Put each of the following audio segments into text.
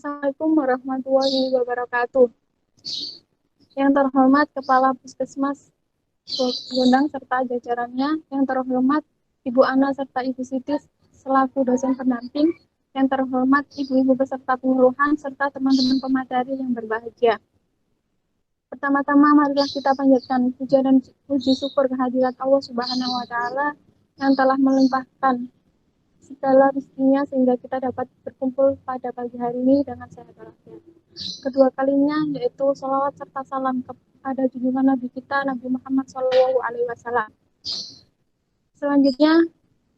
Assalamualaikum warahmatullahi wabarakatuh. Yang terhormat Kepala Puskesmas Gondang serta jajarannya, yang terhormat Ibu Ana serta Ibu Siti selaku dosen pendamping, yang terhormat ibu-ibu peserta penyuluhan serta teman-teman pemateri yang berbahagia. Pertama-tama marilah kita panjatkan puja dan puji syukur kehadirat Allah Subhanahu wa taala yang telah melimpahkan segala rezekinya sehingga kita dapat berkumpul pada pagi hari ini dengan sehat walafiat. Kedua kalinya yaitu sholawat serta salam kepada junjungan Nabi kita Nabi Muhammad SAW. Selanjutnya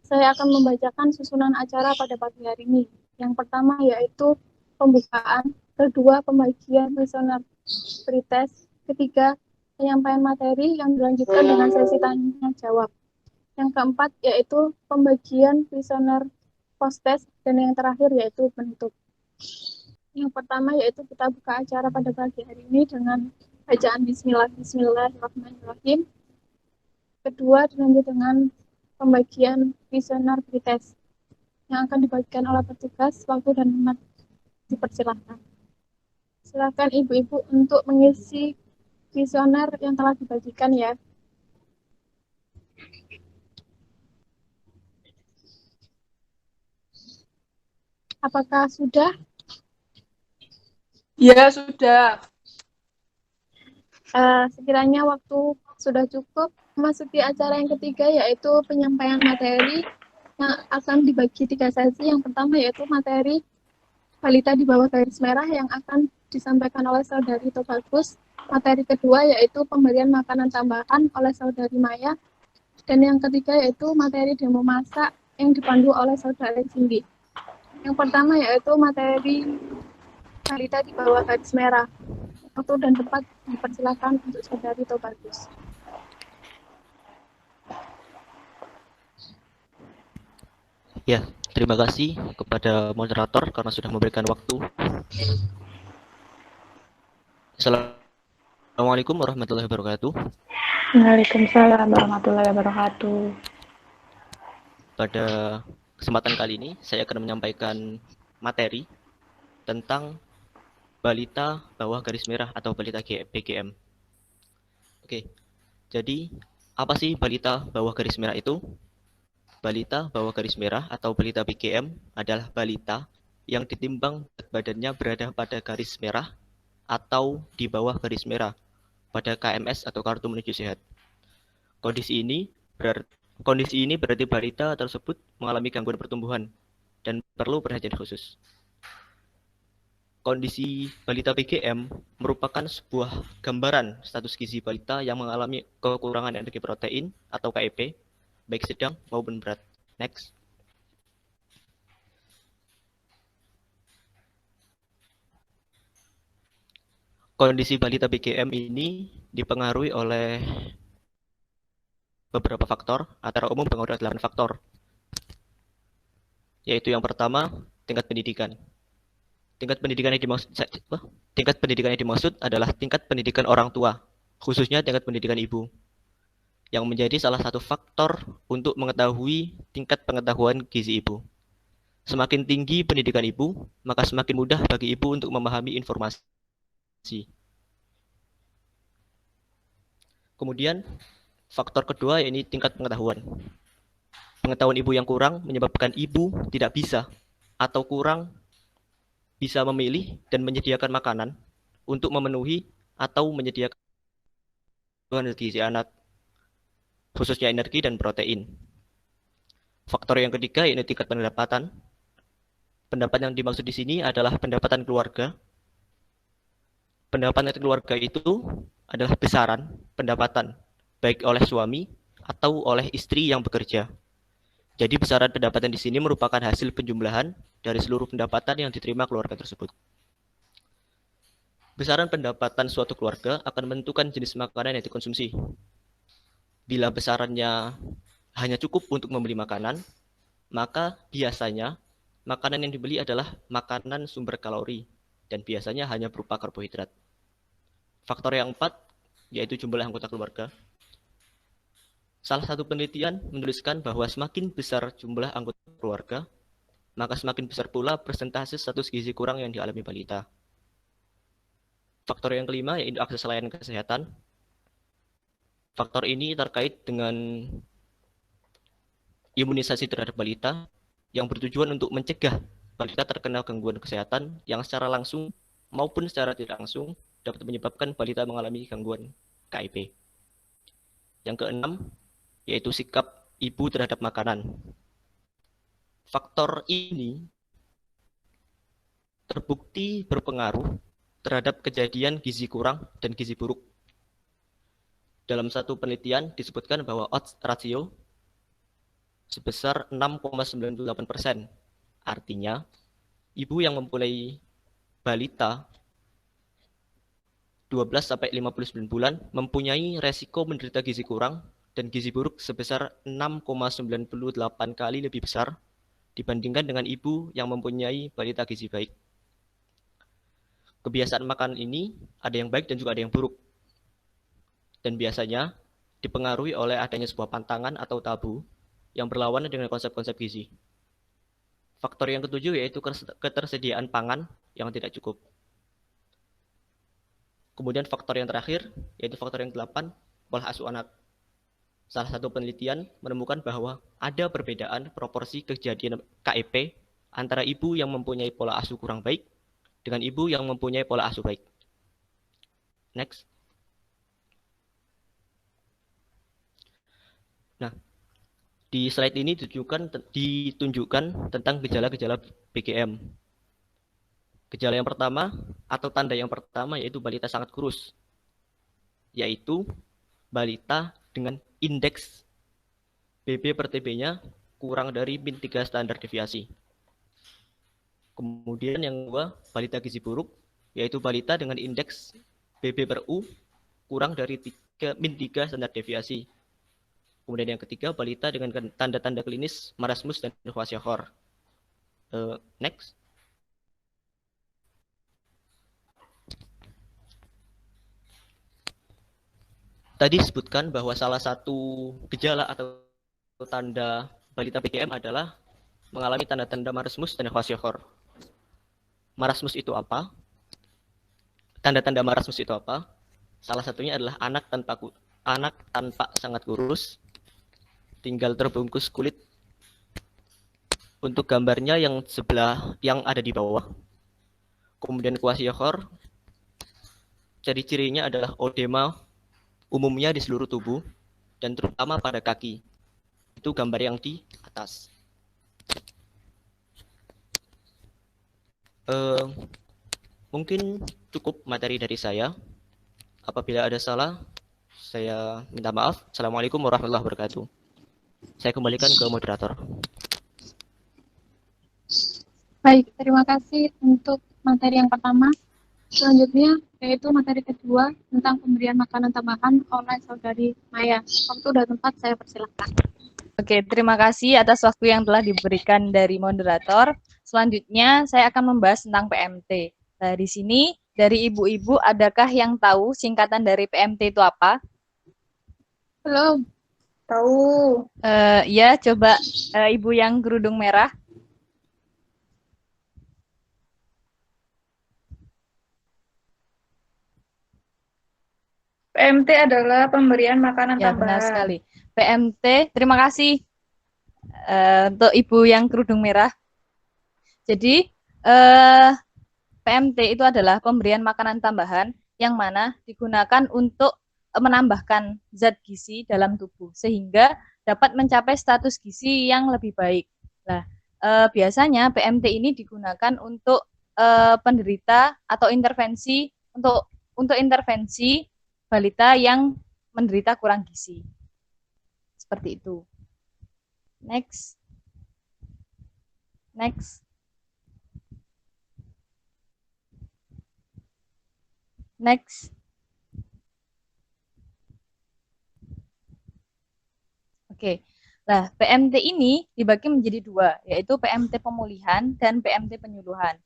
saya akan membacakan susunan acara pada pagi hari ini. Yang pertama yaitu pembukaan, kedua pembagian kuesioner pretest, ketiga penyampaian materi yang dilanjutkan dengan sesi tanya jawab. Yang keempat yaitu pembagian kuesioner post-test, dan yang terakhir yaitu penutup. Yang pertama yaitu kita buka acara pada pagi hari ini dengan bacaan Bismillahirrahmanirrahim. Kedua dilanjut dengan pembagian kuesioner pretest yang akan dibagikan oleh petugas. Waktu dan tempat dipersilahkan. Silakan ibu-ibu untuk mengisi kuesioner yang telah dibagikan ya. Apakah sudah? Ya, sudah. Sekiranya waktu sudah cukup, memasuki acara yang ketiga yaitu penyampaian materi yang akan dibagi 3 sesi. Yang pertama yaitu materi balita di bawah garis merah yang akan disampaikan oleh Saudari Tobagus. Materi kedua yaitu pemberian makanan tambahan oleh Saudari Maya. Dan yang ketiga yaitu materi demo masak yang dipandu oleh Saudari Cindy. Yang pertama yaitu materi balita di bawah garis merah. Waktu dan tempat dipersilakan untuk Saudari Tobagus. Ya, terima kasih kepada moderator karena sudah memberikan waktu. Assalamualaikum warahmatullahi wabarakatuh. Waalaikumsalam warahmatullahi wabarakatuh. Pada kesempatan kali ini, saya akan menyampaikan materi tentang balita bawah garis merah atau balita BGM. Oke, jadi apa sih balita bawah garis merah itu? Balita bawah garis merah atau balita BGM adalah balita yang ditimbang berat badannya berada pada garis merah atau di bawah garis merah pada KMS atau kartu menuju sehat. Kondisi ini berarti balita tersebut mengalami gangguan pertumbuhan dan perlu perhatian khusus. Kondisi balita BGM merupakan sebuah gambaran status gizi balita yang mengalami kekurangan energi protein atau KEP, baik sedang maupun berat. Next. Kondisi balita BGM ini dipengaruhi oleh beberapa faktor, antara umum pengaruh 8 faktor. Yaitu yang pertama, tingkat pendidikan. Tingkat pendidikan yang dimaksud adalah tingkat pendidikan orang tua, khususnya tingkat pendidikan ibu, yang menjadi salah satu faktor untuk mengetahui tingkat pengetahuan gizi ibu. Semakin tinggi pendidikan ibu, maka semakin mudah bagi ibu untuk memahami informasi. Kemudian, faktor kedua yaitu tingkat pengetahuan. Pengetahuan ibu yang kurang menyebabkan ibu tidak bisa atau kurang bisa memilih dan menyediakan makanan untuk memenuhi atau menyediakan gizi anak, khususnya energi dan protein. Faktor yang ketiga yaitu tingkat pendapatan. Pendapatan yang dimaksud di sini adalah pendapatan keluarga. Pendapatan keluarga itu adalah besaran pendapatan baik oleh suami atau oleh istri yang bekerja. Jadi besaran pendapatan di sini merupakan hasil penjumlahan dari seluruh pendapatan yang diterima keluarga tersebut. Besaran pendapatan suatu keluarga akan menentukan jenis makanan yang dikonsumsi. Bila besarannya hanya cukup untuk membeli makanan, maka biasanya makanan yang dibeli adalah makanan sumber kalori dan biasanya hanya berupa karbohidrat. Faktor yang keempat yaitu jumlah anggota keluarga. Salah satu penelitian menuliskan bahwa semakin besar jumlah anggota keluarga, maka semakin besar pula persentase status gizi kurang yang dialami balita. Faktor yang kelima yaitu akses layanan kesehatan. Faktor ini terkait dengan imunisasi terhadap balita yang bertujuan untuk mencegah balita terkena gangguan kesehatan yang secara langsung maupun secara tidak langsung dapat menyebabkan balita mengalami gangguan KIP. Yang keenam, yaitu sikap ibu terhadap makanan. Faktor ini terbukti berpengaruh terhadap kejadian gizi kurang dan gizi buruk. Dalam satu penelitian disebutkan bahwa odds ratio sebesar 6,98%. Artinya, ibu yang mempunyai balita 12-59 bulan mempunyai resiko menderita gizi kurang dan gizi buruk sebesar 6,98 kali lebih besar dibandingkan dengan ibu yang mempunyai balita gizi baik. Kebiasaan makan ini ada yang baik dan juga ada yang buruk. Dan biasanya dipengaruhi oleh adanya sebuah pantangan atau tabu yang berlawanan dengan konsep-konsep gizi. Faktor yang ketujuh yaitu ketersediaan pangan yang tidak cukup. Kemudian faktor yang terakhir, yaitu faktor yang ke-8, pola asuh anak. Salah satu penelitian menemukan bahwa ada perbedaan proporsi kejadian KIP antara ibu yang mempunyai pola asuh kurang baik dengan ibu yang mempunyai pola asuh baik. Next. Nah, di slide ini ditunjukkan tentang gejala-gejala BGM. Gejala yang pertama atau tanda yang pertama yaitu balita sangat kurus, yaitu balita dengan indeks BB per TB-nya kurang dari min 3 standar deviasi. Kemudian yang kedua, balita gizi buruk, yaitu balita dengan indeks BB per U kurang dari min 3 standar deviasi. Kemudian yang ketiga, balita dengan tanda-tanda klinis marasmus dan kwashiorkor. Next. Tadi disebutkan bahwa salah satu gejala atau tanda balita BGM adalah mengalami tanda-tanda marasmus dan kwashiorkor. Marasmus itu apa? Tanda-tanda marasmus itu apa? Salah satunya adalah anak tanpa sangat kurus, tinggal terbungkus kulit. Untuk gambarnya yang sebelah yang ada di bawah. Kemudian kwashiorkor, ciri-cirinya adalah odema umumnya di seluruh tubuh dan terutama pada kaki. Itu gambar yang di atas. Mungkin cukup materi dari saya. Apabila ada salah, saya minta maaf. Assalamualaikum warahmatullahi wabarakatuh. Saya kembalikan ke moderator. Baik, terima kasih untuk materi yang pertama. Selanjutnya, yaitu materi kedua tentang pemberian makanan tambahan oleh saudari Maya. Waktu dan tempat saya persilahkan. Oke, terima kasih atas waktu yang telah diberikan dari moderator. Selanjutnya, saya akan membahas tentang PMT. Nah, di sini, dari ibu-ibu, adakah yang tahu singkatan dari PMT itu apa? Belum. Tahu. Ya, coba ibu yang kerudung merah. PMT adalah pemberian makanan Ya, tambahan. benar sekali. PMT, terima kasih untuk ibu yang kerudung merah. Jadi, PMT itu adalah pemberian makanan tambahan yang mana digunakan untuk menambahkan zat gizi dalam tubuh sehingga dapat mencapai status gizi yang lebih baik. Nah, biasanya PMT ini digunakan untuk penderita atau intervensi untuk intervensi balita yang menderita kurang gizi. Seperti itu. Next. Next. Next. Oke. Nah, PMT ini dibagi menjadi dua, yaitu PMT pemulihan dan PMT penyuluhan.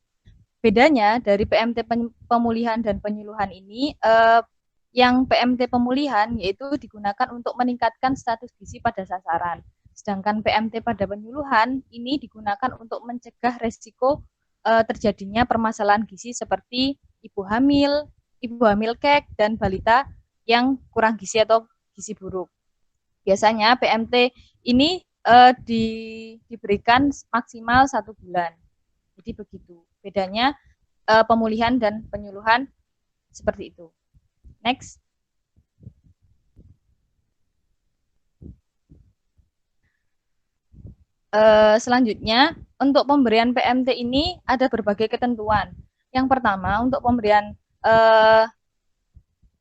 Bedanya dari PMT pemulihan dan penyuluhan ini, yang PMT pemulihan yaitu digunakan untuk meningkatkan status gizi pada sasaran. Sedangkan PMT pada penyuluhan ini digunakan untuk mencegah resiko terjadinya permasalahan gizi seperti ibu hamil kek, dan balita yang kurang gizi atau gizi buruk. Biasanya PMT ini diberikan maksimal 1 bulan. Jadi begitu. Bedanya pemulihan dan penyuluhan seperti itu. Next. Selanjutnya, untuk pemberian PMT ini ada berbagai ketentuan. Yang pertama, untuk pemberian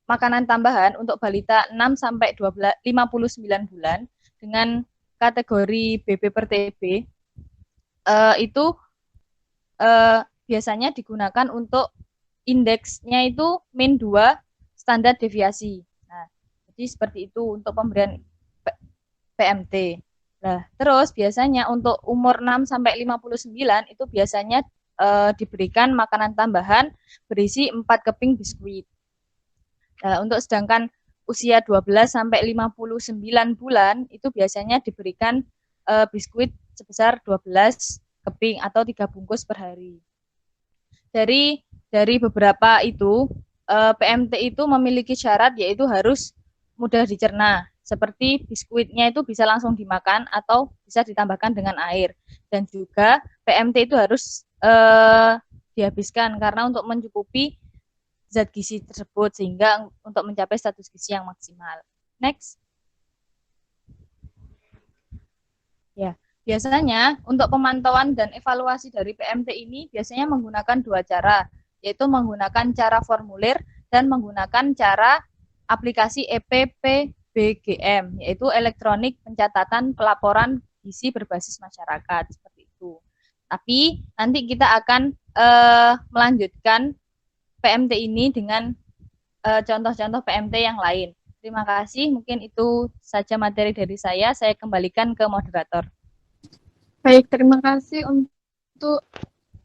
makanan tambahan untuk balita 6 sampai 59 bulan dengan kategori BB per TB itu biasanya digunakan untuk indeksnya itu min 2 standar deviasi. Nah, jadi seperti itu untuk pemberian PMT. Nah, terus biasanya untuk umur 6 sampai 59 itu biasanya diberikan makanan tambahan berisi 4 keping biskuit. Untuk sedangkan usia 12 sampai 59 bulan itu biasanya diberikan biskuit sebesar 12 keping atau 3 bungkus per hari. Dari beberapa itu PMT itu memiliki syarat yaitu harus mudah dicerna. Seperti biskuitnya itu bisa langsung dimakan atau bisa ditambahkan dengan air. Dan juga PMT itu harus dihabiskan karena untuk mencukupi zat gizi tersebut sehingga untuk mencapai status gizi yang maksimal. Next. Ya, biasanya untuk pemantauan dan evaluasi dari PMT ini biasanya menggunakan 2 cara, yaitu menggunakan cara formulir dan menggunakan cara aplikasi EPPBGM, yaitu elektronik pencatatan pelaporan gizi berbasis masyarakat, seperti itu. Tapi nanti kita akan melanjutkan PMT ini dengan contoh-contoh PMT yang lain. Terima kasih, mungkin itu saja materi dari saya kembalikan ke moderator. Baik, terima kasih untuk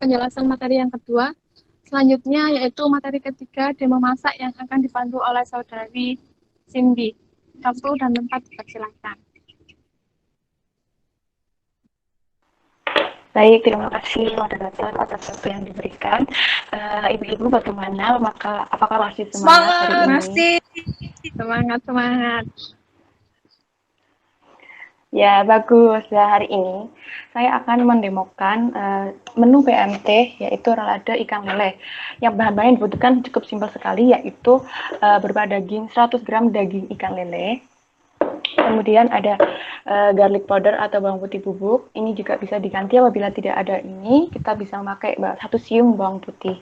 penjelasan materi yang kedua. Selanjutnya yaitu materi ketiga, demo masak yang akan dipandu oleh saudari Cindy. Waktu dan tempat dipersilakan. Baik, terima kasih moderator atas waktu yang diberikan. Ibu-ibu bagaimana? Apakah masih semangat hari ini? Masih. Semangat. Ya, bagus. Ya, hari ini saya akan mendemokan menu PMT, yaitu rolade ikan lele. Yang bahan-bahan yang dibutuhkan cukup simpel sekali, yaitu berupa daging 100 gram daging ikan lele. Kemudian ada garlic powder atau bawang putih bubuk. Ini juga bisa diganti apabila tidak ada ini. Kita bisa memakai 1 siung bawang putih.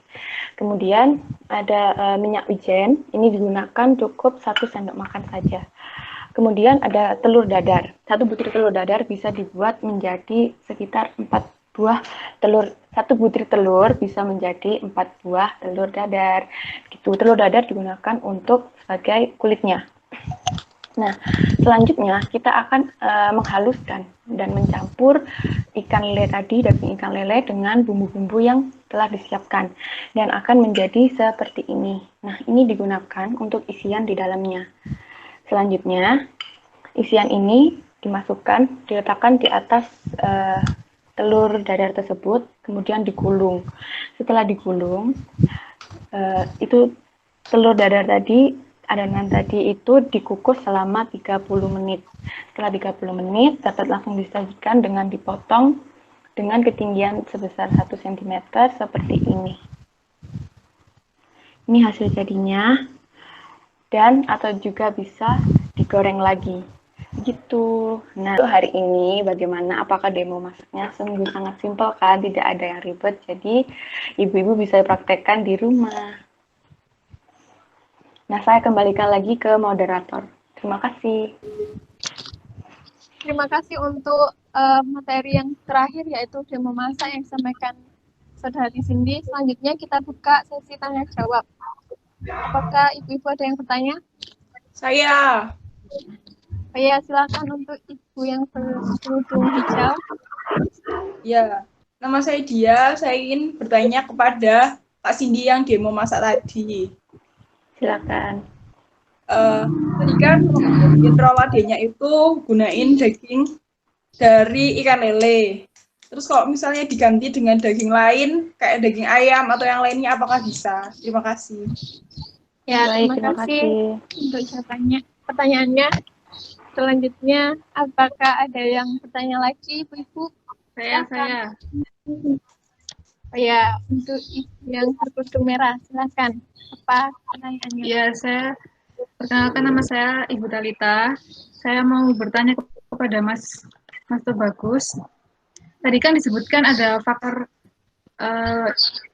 Kemudian ada minyak wijen. Ini digunakan cukup 1 sendok makan saja. Kemudian ada telur dadar. 1 butir telur dadar bisa dibuat menjadi sekitar 4 buah telur. 1 butir telur bisa menjadi 4 buah telur dadar. Gitu. Telur dadar digunakan untuk sebagai kulitnya. Nah, selanjutnya kita akan menghaluskan dan mencampur ikan lele tadi, daging ikan lele dengan bumbu-bumbu yang telah disiapkan dan akan menjadi seperti ini. Nah, ini digunakan untuk isian di dalamnya. Selanjutnya, isian ini diletakkan di atas telur dadar tersebut, kemudian digulung. Setelah digulung, itu telur dadar tadi, adonan tadi itu dikukus selama 30 menit. Setelah 30 menit, dapat langsung disajikan dengan dipotong dengan ketinggian sebesar 1 cm seperti ini. Ini hasil jadinya. Dan atau juga bisa digoreng lagi. Gitu. Nah, hari ini bagaimana? Apakah demo masaknya? Sungguh sangat simpel kan? Tidak ada yang ribet. Jadi, ibu-ibu bisa praktekkan di rumah. Nah, saya kembalikan lagi ke moderator. Terima kasih. Terima kasih untuk materi yang terakhir, yaitu demo masak yang disampaikan saudari Cindy. Selanjutnya kita buka sesi tanya jawab. Apakah ibu-ibu ada yang bertanya? Saya. Ya, silakan untuk ibu yang berkerudung hijau. Ya, nama saya Dia. Saya ingin bertanya kepada Kak Cindy yang demo masak tadi. Silakan. Tadi kan roladenya itu gunain daging dari ikan lele. Terus kalau misalnya diganti dengan daging lain, kayak daging ayam atau yang lainnya, apakah bisa? Terima kasih. Ya, Baik, terima terima kasih kasih. untuk jawabannya. Pertanyaannya, selanjutnya, apakah ada yang bertanya lagi, Ibu-Ibu? Saya. Oh ya, untuk ibu yang berkerudung merah, silakan. Apa pertanyaannya? Ya, perkenalkan, nama saya Ibu Talita. Saya mau bertanya kepada Mas Bagus. Tadi kan disebutkan ada faktor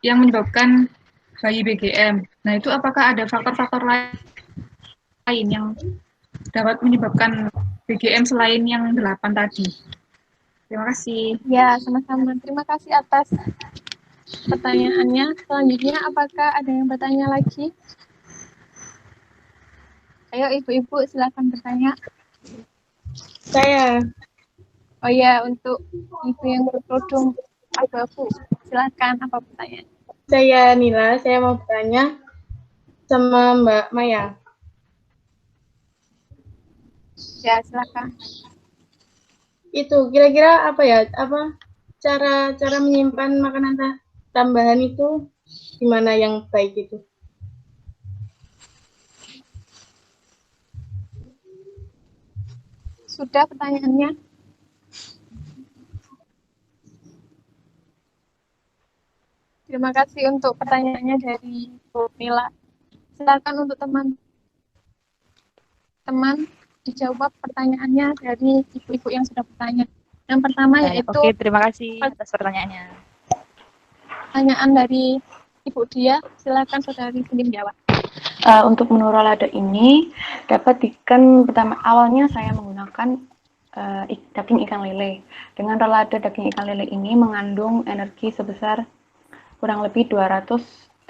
yang menyebabkan bayi BGM. Nah, itu apakah ada faktor-faktor lain yang dapat menyebabkan BGM selain yang 8 tadi? Terima kasih. Ya, sama-sama. Terima kasih atas pertanyaannya. Selanjutnya, apakah ada yang bertanya lagi? Ayo, ibu-ibu, silakan bertanya. Saya. Oh ya, untuk ibu yang berkerudung abu-abu, silakan. Apa pertanyaan? Saya Nila, saya mau bertanya sama Mbak Maya. Ya, silakan. Itu kira-kira apa ya? Cara menyimpan makanan tambahan itu gimana yang baik itu? Sudah pertanyaannya? Terima kasih untuk pertanyaannya dari Bu Nila. Silakan untuk teman-teman dijawab pertanyaannya dari ibu-ibu yang sudah bertanya. Yang pertama yaitu Oke, terima kasih atas pertanyaannya. pertanyaan dari Ibu Dia. Silakan Saudari Cindy menjawab. Untuk menu rolado ini dapat pertama awalnya saya menggunakan daging ikan lele. Dengan rolado daging ikan lele ini mengandung energi sebesar kurang lebih 228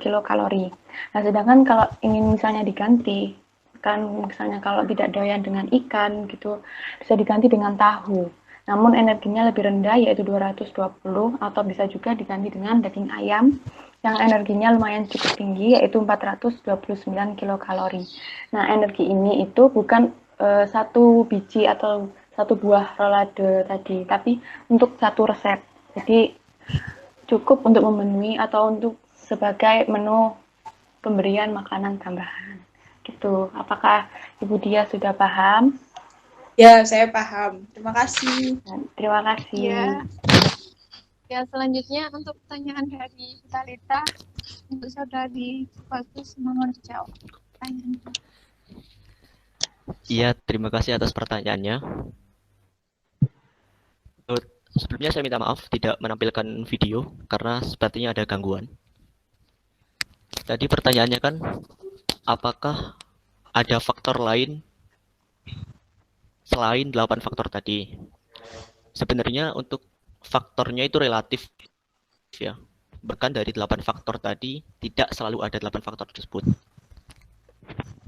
kilokalori. Nah, sedangkan kalau ingin misalnya diganti, kan misalnya kalau tidak doyan dengan ikan gitu, bisa diganti dengan tahu. Namun energinya lebih rendah yaitu 220 atau bisa juga diganti dengan daging ayam yang energinya lumayan cukup tinggi yaitu 429 kilokalori. Nah, energi ini itu bukan satu biji atau satu buah rolado tadi, tapi untuk satu resep. Jadi cukup untuk memenuhi atau untuk sebagai menu pemberian makanan tambahan. Gitu. Apakah Ibu Dia sudah paham? Ya, saya paham. Terima kasih. Terima kasih. Ya. Ya, selanjutnya untuk pertanyaan dari Talita, untuk Saudari Bagus mohon dijawab. Iya, terima kasih atas pertanyaannya. Sebelumnya saya minta maaf tidak menampilkan video karena sepertinya ada gangguan. Tadi pertanyaannya kan, apakah ada faktor lain selain 8 faktor tadi? Sebenarnya untuk faktornya itu relatif ya. Bahkan dari 8 faktor tadi tidak selalu ada 8 faktor tersebut.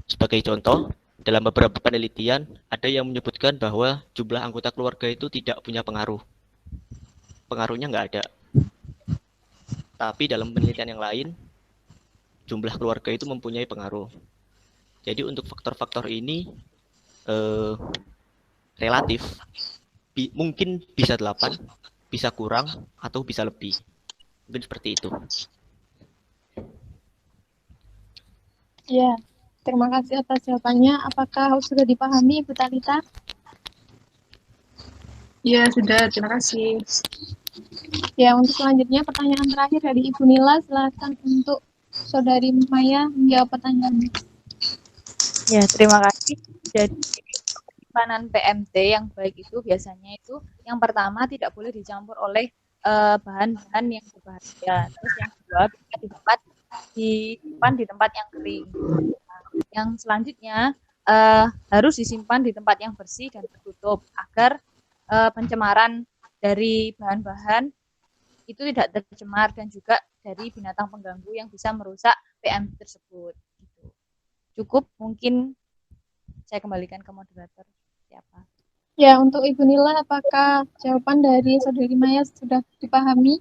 Sebagai contoh, dalam beberapa penelitian ada yang menyebutkan bahwa jumlah anggota keluarga itu tidak punya pengaruh. Pengaruhnya nggak ada. Tapi dalam penelitian yang lain, jumlah keluarga itu mempunyai pengaruh. Jadi untuk faktor-faktor ini relatif. Mungkin bisa 8, bisa kurang, atau bisa lebih. Mungkin seperti itu. Ya, terima kasih atas jawabannya. Apakah sudah dipahami, Ibu Talita? Ya, sudah. Terima kasih. Ya, untuk selanjutnya pertanyaan terakhir dari Ibu Nila. Silakan untuk Saudari Maya menjawab pertanyaannya. Ya, terima kasih. Jadi penyimpanan PMT yang baik itu biasanya itu yang pertama tidak boleh dicampur oleh bahan-bahan yang berbahaya. Terus yang kedua bisa disimpan di tempat yang kering. Yang selanjutnya harus disimpan di tempat yang bersih dan tertutup agar pencemaran dari bahan-bahan itu tidak tercemar dan juga dari binatang pengganggu yang bisa merusak PMT tersebut. Gitu. Cukup, mungkin saya kembalikan ke moderator. Siapa? Ya, untuk Ibu Nila, apakah jawaban dari Saudari Maya sudah dipahami?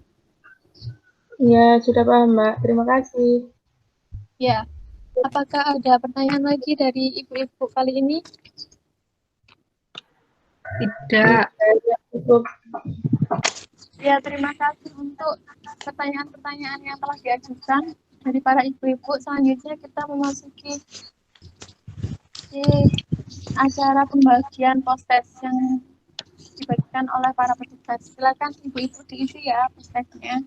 Ya, sudah paham, Mbak. Terima kasih. Ya, apakah ada pertanyaan lagi dari ibu-ibu kali ini? Tidak. Cukup. Ya, terima kasih untuk pertanyaan-pertanyaan yang telah diajukan dari para ibu-ibu. Selanjutnya kita memasuki acara pembagian post-test yang dibagikan oleh para petugas. Silakan ibu-ibu diisi ya post-testnya.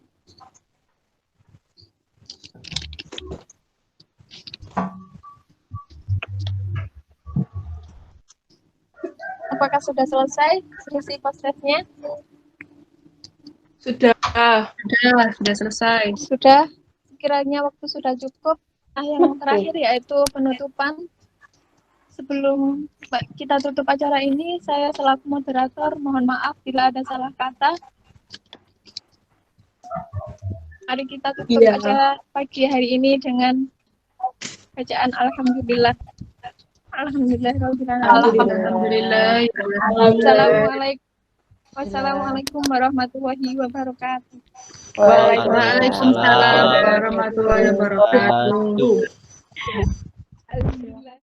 Apakah sudah selesai isi post-testnya? Sudah. Sudah selesai. Sudah. Sekiranya waktu sudah cukup. Nah, yang terakhir yaitu penutupan. Sebelum kita tutup acara ini, saya selaku moderator mohon maaf bila ada salah kata. Mari kita tutup acara pagi hari ini dengan bacaan Alhamdulillah. Alhamdulillah. Alhamdulillah. Wassalamualaikum warahmatullahi wabarakatuh. Waalaikumsalam warahmatullahi wabarakatuh. Alhamdulillah.